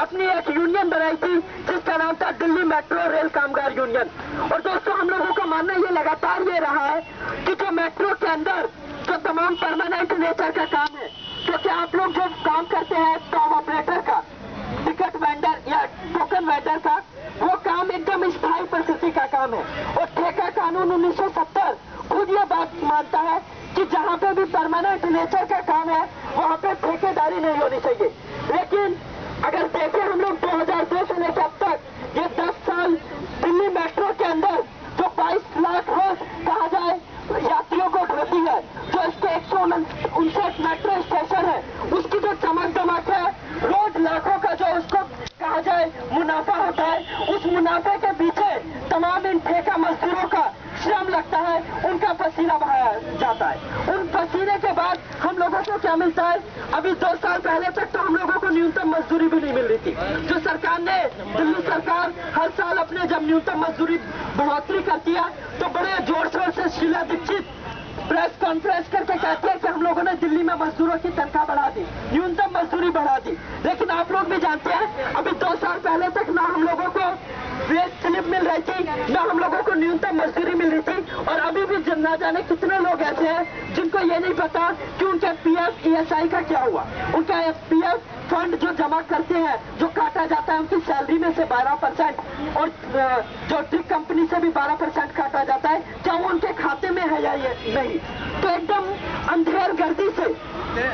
अपनी एक यूनियन बनाई थी जिसका नाम था दिल्ली मेट्रो रेल कामगार यूनियन। और दोस्तों हम लोगों का मानना ये लगातार ये रहा है कि जो मेट्रो के अंदर जो तमाम परमानेंट नेचर का काम है, क्योंकि आप लोग जो काम करते हैं टॉम ऑपरेटर का, टिकट वेंडर या टोकन वेंडर का, वो काम एकदम स्थायी प्रकृति का काम है। और ठेका कानून 1970 खुद ये बात मानता है कि जहाँ पे भी परमानेंट नेचर का काम है वहाँ पे ठेकेदारी नहीं होनी चाहिए। लेकिन अगर देखें हम लोग 2002 से लेकर अब तक ये 10 साल दिल्ली मेट्रो के अंदर जो 22 लाख रोज कहा जाए यात्रियों को ढोती है, जो इसके 159 मेट्रो स्टेशन है, उसकी जो चमक दमक है, रोज लाखों का जो उसको कहा जाए मुनाफा होता है, उस मुनाफे के पीछे तमाम इन ठेका मजदूरों का श्रम लगता है, उनका पसीना बहाया जाता है। उन पसीने के बाद हम लोगों को क्या मिलता है? अभी 2 साल पहले तक तो हम लोगों को न्यूनतम मजदूरी भी नहीं मिल रही थी। जो सरकार ने, दिल्ली सरकार हर साल अपने जब न्यूनतम मजदूरी बढ़ोतरी करती है तो बड़े जोर शोर से शीला दीक्षित प्रेस कॉन्फ्रेंस करके कहते हैं कि हम लोगों ने दिल्ली में मजदूरों की तनख्वाह बढ़ा दी, न्यूनतम मजदूरी बढ़ा दी। लेकिन आप लोग भी जानते हैं अभी 2 साल पहले तक ना हम लोगों को वेज स्लिप मिल रही थी, ना हम लोगों को न्यूनतम मजदूरी मिल रही थी। और अभी भी ना जाने कितने लोग ऐसे हैं जिनको ये नहीं पता कि उनके पीएफ ईएसआई का क्या हुआ। उनका पीएफ फंड जो जमा करते हैं, जो काटा जाता है उनकी सैलरी में से 12% और जो ट्रिक कंपनी से भी 12% काटा जाता है, क्या वो उनके खाते में है या ये नहीं? तो एकदम अंधेर गर्दी से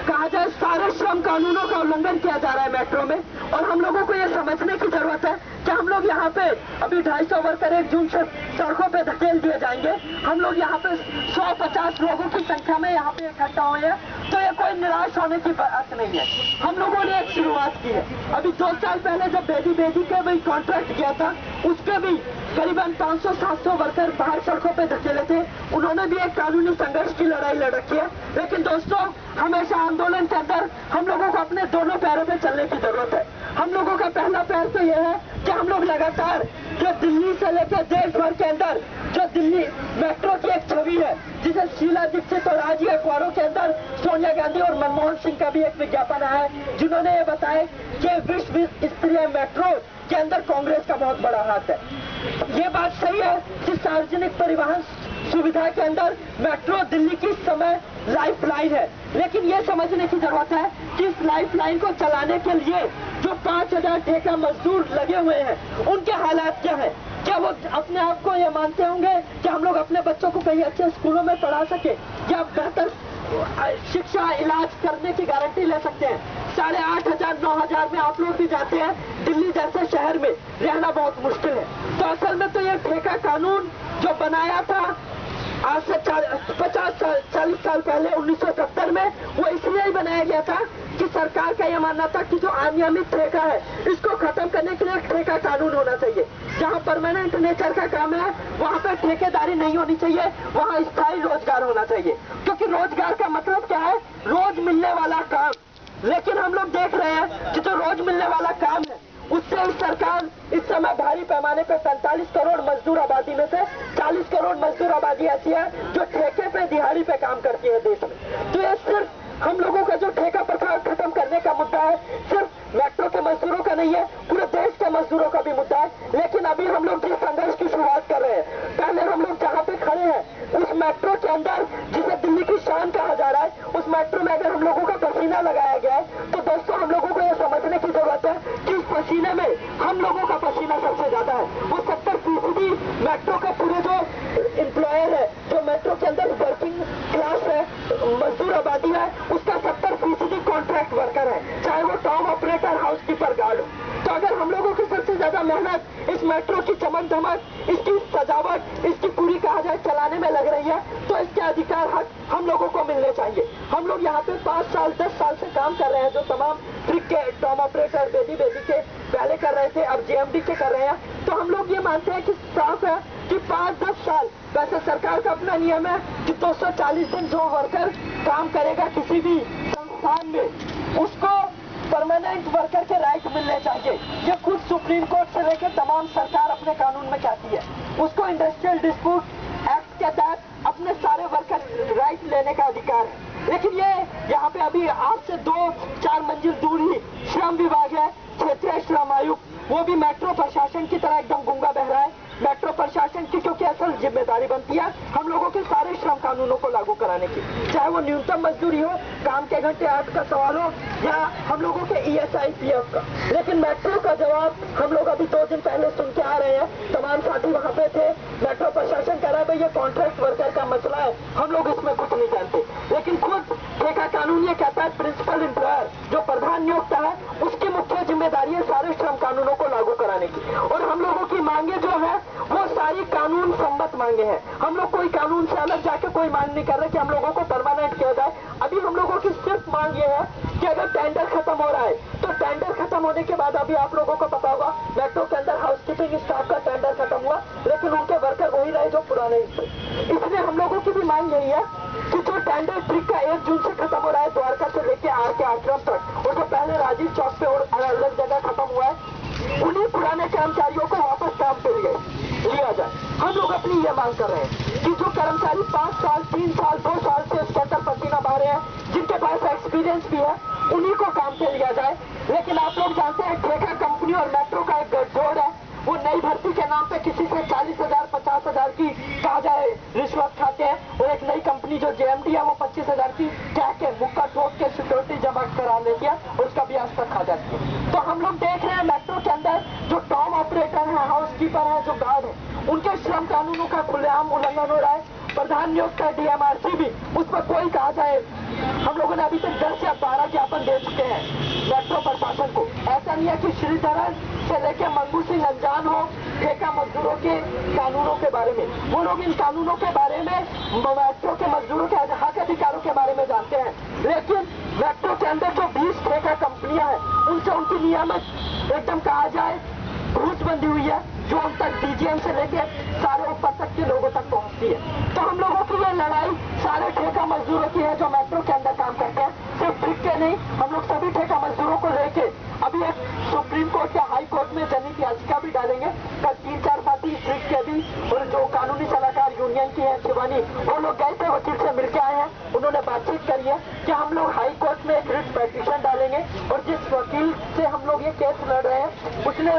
कहा जाए सारे श्रम कानूनों का उल्लंघन किया जा रहा है मेट्रो में। और हम लोगों को ये समझने की जरूरत है कि हम लोग यहाँ पे अभी 250 वर्कर 1 जून से सड़कों पे धकेल दिए जाएंगे। हम लोग यहाँ पे 150 लोगों की संख्या में यहाँ पे इकट्ठा हुए हैं, तो ये कोई निराश होने की बात नहीं है। हम लोगों ने एक शुरुआत की है। अभी 2 साल पहले जब बेदी के भी कॉन्ट्रैक्ट किया था, उसके भी करीबन 500-700 वर्कर बाहर सड़कों पे धकेले थे। उन्होंने भी एक कानूनी संघर्ष की लड़ाई लड़ रखी है। लेकिन दोस्तों हमेशा आंदोलन के अंदर हम लोगों को अपने दोनों पैरों पे चलने की जरूरत है। हम लोगों का पहला पैर तो यह है कि हम लोग लगातार जो दिल्ली से लेकर देश भर के अंदर जो दिल्ली मेट्रो की एक छवि है, जिसे शीला दीक्षित और आज ही अखबारों के अंदर सोनिया गांधी और मनमोहन सिंह का भी एक विज्ञापन आया है, जिन्होंने ये बताया कि विश्व स्तरीय मेट्रो के अंदर कांग्रेस का बहुत बड़ा हाथ है। ये बात सही है कि सार्वजनिक परिवहन सुविधा के अंदर मेट्रो दिल्ली की समय लाइफ लाइन है। लेकिन ये समझने की जरूरत है कि इस लाइफ लाइन को चलाने के लिए जो 5000 ठेका मजदूर लगे हुए हैं, उनके हालात क्या है? क्या वो अपने आप को ये मानते होंगे कि हम लोग अपने बच्चों को कहीं अच्छे स्कूलों में पढ़ा सके या बेहतर शिक्षा इलाज करने की गारंटी ले सकते हैं? 8,500-9,000 में आप लोग भी जाते हैं, दिल्ली जैसे शहर में रहना बहुत मुश्किल है। तो असल में तो ये ठेका कानून जो बनाया था आज से 40 साल पहले 1970 में, वो इसलिए ही बनाया गया था कि सरकार का यह मानना था कि जो अनियमित ठेका है इसको खत्म करने के लिए एक ठेका कानून होना चाहिए। जहां परमानेंट नेचर का काम है वहां पर ठेकेदारी नहीं होनी चाहिए, वहां स्थायी रोजगार होना चाहिए। क्योंकि रोजगार का मतलब क्या है? रोज मिलने वाला काम। लेकिन हम लोग देख रहे हैं कि जो रोज मिलने वाला काम है उससे सरकार इस समय भारी पैमाने पर 45 करोड़ मजदूर आबादी में से 40 करोड़ मजदूर आबादी ऐसी है जो ठेके पे दिहाड़ी पे काम करती है देश में। तो ये सिर्फ हम लोगों का जो ठेका प्रथा खत्म करने का मुद्दा है, सिर्फ मेट्रो के मजदूरों का नहीं है, पूरे देश के मजदूरों का भी मुद्दा है। लेकिन अभी हम लोग जिस संघर्ष की शुरुआत कर रहे हैं, पहले हम लोग जहाँ पे खड़े हैं उस मेट्रो के अंदर जिसे दिल्ली की शान कहा जा रहा है, उस मेट्रो में अगर हम लोगों का पसीना लगाया गया है तो दोस्तों हम लोगों को यह समझने की जरूरत है कि इस पसीने में हम लोगों का पसीना सबसे ज्यादा है। वो 70% मेट्रो का पूरे जो एम्प्लॉयर है, जो मेट्रो के अंदर वर्किंग क्लास है, मजदूर आबादी है, उसका 70% कॉन्ट्रैक्ट वर्कर है, चाहे वो टॉम ऑपरेटर, हाउसकीपर, गार्ड हो। तो अगर हम लोगों की सबसे ज्यादा मेहनत इस मेट्रो की चमक धमक, इसकी सजावट, इसकी पूरी कहा जाए चलाने में लग रही है, तो इसके अधिकार हक हम लोगों को मिलने चाहिए। हम लोग यहाँ पे 5 साल 10 साल से काम कर रहे हैं, जो तमाम ट्रिक के टॉम ऑपरेटर बेदी के पहले कर रहे थे, अब जेएमडी के कर रहे हैं। तो हम लोग ये मानते हैं कि साफ है कि 5-10 साल, वैसे सरकार का अपना नियम है कि 240 दिन जो वर्कर काम करेगा किसी भी संस्थान में, उसको परमानेंट वर्कर के राइट मिलने चाहिए। ये खुद सुप्रीम कोर्ट से लेकर तमाम सरकार अपने कानून में कहती है। उसको इंडस्ट्रियल डिस्प्यूट एक्ट के तहत अपने सारे वर्कर राइट लेने का अधिकार है। लेकिन ये यहाँ पे अभी आज से 2-4 मंजिल दूर ही श्रम विभाग है, क्षेत्रीय श्रम वो भी मेट्रो प्रशासन की तरह एकदम गूंगा बह रहा है। मेट्रो प्रशासन की क्योंकि असल जिम्मेदारी बनती है हम लोगों के सारे श्रम कानूनों को लागू कराने की, चाहे वो न्यूनतम मजदूरी हो, काम के घंटे 8 का सवाल हो, या हम लोगों के ESI PF का। लेकिन मेट्रो का जवाब हम लोग अभी 2 दिन पहले सुन के आ रहे हैं, तमाम साथी वहाँ पे थे। मेट्रो प्रशासन कह रहा है भाई ये कॉन्ट्रैक्ट वर्कर का मसला है, हम लोग इसमें कुछ नहीं जानते। लेकिन खुद ठेका कानून ये कहता है प्रिंसिपल एम्प्लॉयर जो प्रधान नियोक्ता है उसकी मुख्य जिम्मेदारी है सारे श्रम कानूनों को लागू कराने की। और हम लोगों की मांगे जो है वो सारी कानून सम्मत मांगे हैं। हम लोग कोई कानून से अलग जाके कोई मांग नहीं कर रहे कि हम लोगों को परमानेंट किया जाए। अभी हम लोगों की सिर्फ मांग ये है कि अगर टेंडर खत्म हो रहा है तो टेंडर खत्म होने के बाद, अभी आप लोगों को पता होगा मेट्रो के अंदर हाउसकीपिंग स्टाफ का टेंडर खत्म हुआ, लेकिन उनके वर्कर वही रहे जो पुराने थे। इसलिए हम लोगों की भी मांग यही है कि जो टेंडर ट्रिक का 1 जून से खत्म हो रहा है द्वारका से लेके RK आश्रम तक, और जो पहले राजीव चौक पे और अलग जगह खत्म हुआ है, उन्हीं पुराने कर्मचारियों को वापस काम पे लिया जाए। हम लोग अपनी ये मांग कर रहे हैं कि जो कर्मचारी 5 साल 3 साल 2 साल से स्वेटर पसीना बहा रहे हैं, जिनके पास एक्सपीरियंस भी है, उन्हीं को काम पे लिया जाए। लेकिन आप लोग जानते हैं ठेका कंपनी और मेट्रो का एक गठजोड़ है, वो नई भर्ती के नाम पे किसी से 40,000 50,000 की कहा जाए रिश्वत खाते हैं, और एक नई कंपनी जो JMD है वो 25,000 की कह के मुक्का ठोक के सिक्योरिटी जमा करा लेती है और उसका ब्याज तक खा जाती है। तो हम लोग देख रहे हैं मेट्रो के अंदर जो टॉम ऑपरेटर है, हाउसकीपर है, जो गार्ड है, उनके श्रम कानूनों का खुलेआम उल्लंघन हो रहा है। प्रधान नियोक्ता DMRC भी उस पर कोई कहा जाए, हम लोगों ने अभी तक 10 या 12 ज्ञापन दे चुके हैं मेट्रो प्रशासन को। ऐसा नहीं है कि श्रीधरन से लेकर मंगू सिंह अनजान हो ठेका मजदूरों के कानूनों के बारे में। वो लोग इन कानूनों के बारे में, मेट्रो के मजदूरों के हक अधिकारों के बारे में जानते हैं, लेकिन मेट्रो के अंदर जो 20 ठेका कंपनियां हैं उनसे उनकी नियामक एकदम कहा जाए घूस बंधी हुई है, जो हम तक DGM से लेके सारे ऊपर तक के लोगों तक पहुंचती है। तो हम लोगों की ये लड़ाई सारे ठेका मजदूरों की है जो मेट्रो के अंदर काम करते हैं, सिर्फ ट्रिक के नहीं। हम लोग सभी ठेका मजदूरों को लेके अभी एक सुप्रीम कोर्ट या हाई कोर्ट में जनहित याचिका भी डालेंगे। कल 3-4 साथी ट्रिक के भी, और जो कानूनी सलाहकार यूनियन की है शिवानी, वो लोग गए थे, वकील से मिलकर आए हैं, उन्होंने बातचीत करी है कि हम लोग हाई कोर्ट में एक रिट पिटीशन डालेंगे, और जिस वकील से हम लोग ये केस लड़ रहे हैं उसने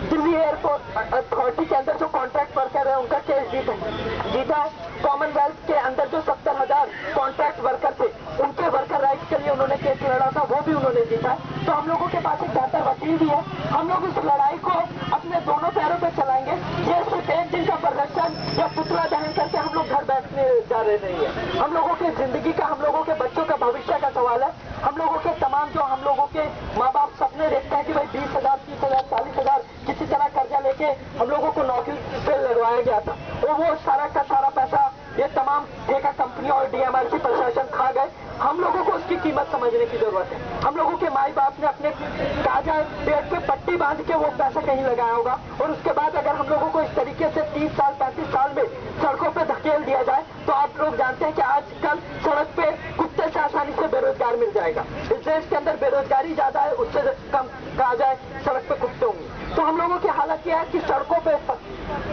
दिल्ली एयरपोर्ट अथॉरिटी के अंदर जो कॉन्ट्रैक्ट वर्कर है उनका केस जीता है। कॉमनवेल्थ के अंदर जो 70,000 कॉन्ट्रैक्ट वर्कर थे उनके वर्कर राइट्स के लिए उन्होंने केस लड़ा था, वो भी उन्होंने जीता। तो हम लोगों के पास एक बेहतर वकील भी है। हम लोग इस लड़ाई को अपने दोनों पैरों पे चलाएंगे। ये सिर्फ एक दिन का प्रदर्शन या पुतला दहन करके हम लोग घर बैठने जा रहे नहीं है। हम लोगों की जिंदगी का, हम लोगों के बच्चों का भविष्य का सवाल है। हम लोगों के तमाम जो हम लोगों के माँ बाप सपने देखते हैं कि भाई 20,000 30,000 40,000 किसी तरह कर्जा लेके हम लोगों को नौकरी पे लगवाया गया था, और वो सारा का सारा पैसा ये तमाम ठेका कंपनियों और DMRC प्रशासन खा गए। हम लोगों को उसकी कीमत समझने की जरूरत है। हम लोगों के माई बाप ने अपने कहा जाए पेट पे पट्टी बांध के वो पैसा कहीं लगाया होगा, और उसके बाद अगर हम लोगों को इस तरीके से 30 साल 35 साल में सड़कों पे धकेल दिया जाए, तो आप लोग जानते हैं कि आजकल सड़क पे कुत्ते से आसानी से बेरोजगार मिल जाएगा। इस देश के अंदर बेरोजगारी ज्यादा है, उससे कम कहा जाए सड़क पे कुत्ते होंगे। तो हम लोगों की हालत यह है कि सड़कों पे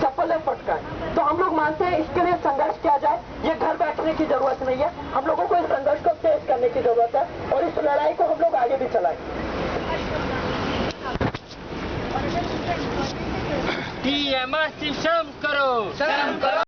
चप्पलें फटका है। तो हम लोग मानते हैं इसके लिए संघर्ष किया जाए, ये घर बैठने की जरूरत नहीं है। हम लोगों को इस संघर्ष को फेस करने की जरूरत है, और इस लड़ाई को हम लोग आगे भी चलाएं। DMRC शर्म करो।